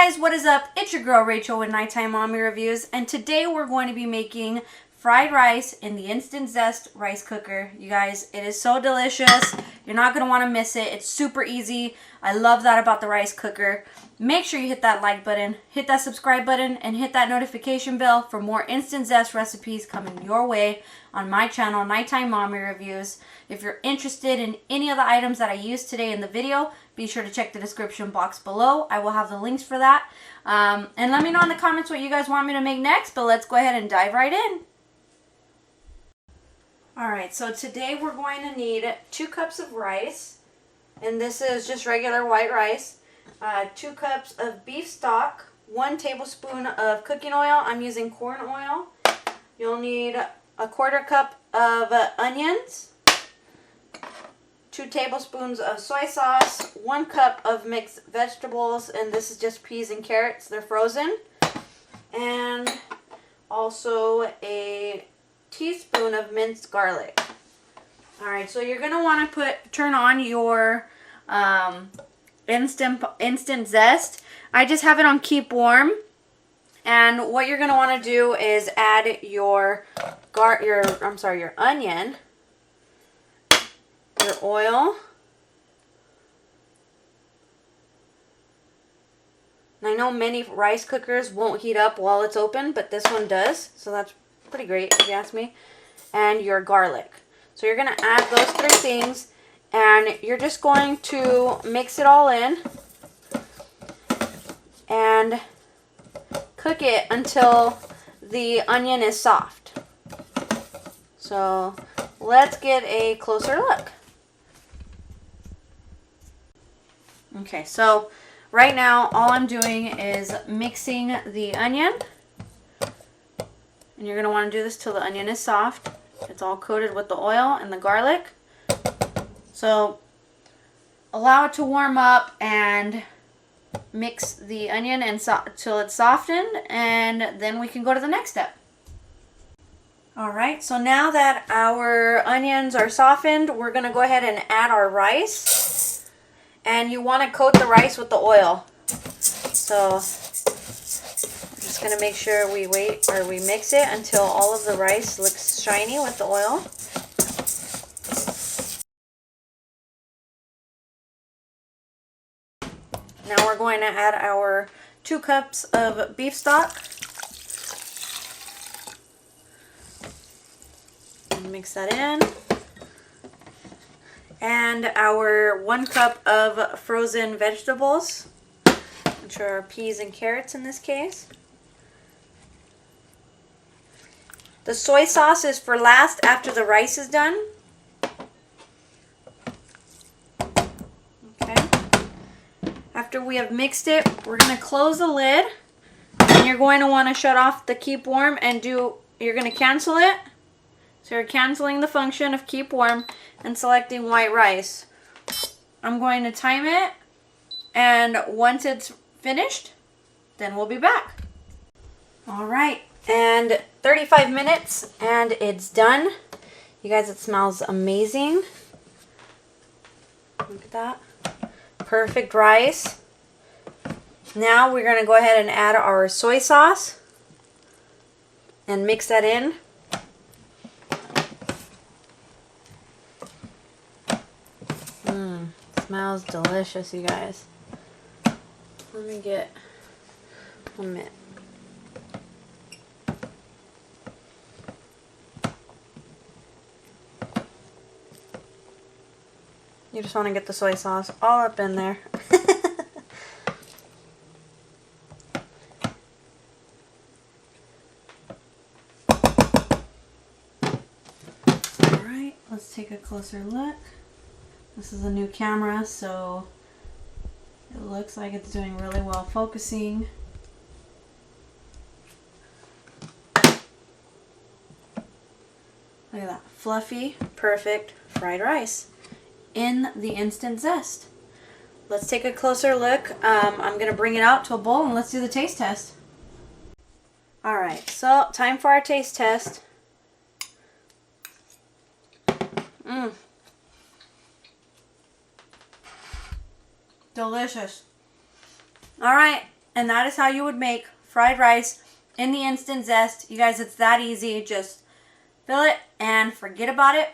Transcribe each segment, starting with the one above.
guys, what is up? It's your girl Rachel with Nighttime Mommy Reviews, and today we're going to be making fried rice in the Instant Zest rice cooker. You guys, it is so delicious. You're not going to want to miss it. It's super easy. I love that about the rice cooker. Make sure you hit that like button, hit that subscribe button, and hit that notification bell for more Instant Zest recipes coming your way on my channel, Nighttime Mommy Reviews. If you're interested in any of the items that I used today in the video, be sure to check the description box below. I will have the links for that. And let me know in the comments what you guys want me to make next, but let's go ahead and dive right in. Alright, so today we're going to need 2 cups of rice, and this is just regular white rice, 2 cups of beef stock, 1 tablespoon of cooking oil. I'm using corn oil. You'll need a 1/4 cup of onions, 2 tablespoons of soy sauce, 1 cup of mixed vegetables, and this is just peas and carrots. They're frozen. And also a teaspoon of minced garlic. Alright, so you're going to want to turn on your Instant Zest. I just have it on keep warm. And what you're going to want to do is add your onion, your oil, and I know many rice cookers won't heat up while it's open, but this one does, so that's pretty great if you ask me, and your garlic. So you're going to add those 3 things, and you're just going to mix it all in and cook it until the onion is soft. So let's get a closer look. Okay, so right now all I'm doing is mixing the onion. And you're going to want to do this till the onion is soft. It's all coated with the oil and the garlic. So allow it to warm up and mix the onion till it's softened, and then we can go to the next step. Alright, so now that our onions are softened, we're going to go ahead and add our rice. And you want to coat the rice with the oil. So we're just going to make sure we mix it until all of the rice looks shiny with the oil. Now we're going to add our 2 cups of beef stock. And mix that in. And our 1 cup of frozen vegetables, which are peas and carrots in this case. The soy sauce is for last after the rice is done. After we have mixed it, we're going to close the lid, and you're going to want to shut off the keep warm and you're going to cancel it. So you're canceling the function of keep warm and selecting white rice. I'm going to time it, and once it's finished, then we'll be back. Alright, and 35 minutes and it's done. You guys, it smells amazing. Look at that. Perfect rice. Now we're going to go ahead and add our soy sauce and mix that in. Smells delicious, you guys. Let me get 1 minute. You just want to get the soy sauce all up in there. Alright, let's take a closer look. This is a new camera, so it looks like it's doing really well focusing. Look at that. Fluffy, perfect fried rice in the Instant Zest. Let's take a closer look. I'm going to bring it out to a bowl and let's do the taste test. Alright, so time for our taste test. Delicious. Alright, And that is how you would make fried rice in the Instant Zest. You guys, it's that easy. Just fill it and forget about it.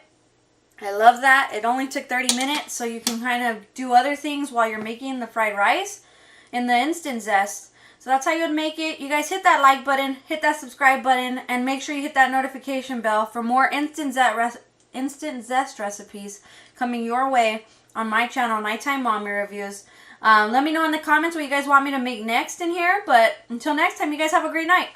I love that. It only took 30 minutes, so you can kind of do other things while you're making the fried rice in the Instant Zest. So that's how you would make it. You guys hit that like button, hit that subscribe button, and make sure you hit that notification bell for more Instant Zest recipes coming your way on my channel, Nighttime Mommy Reviews. Let me know in the comments what you guys want me to make next in here. But until next time, you guys have a great night.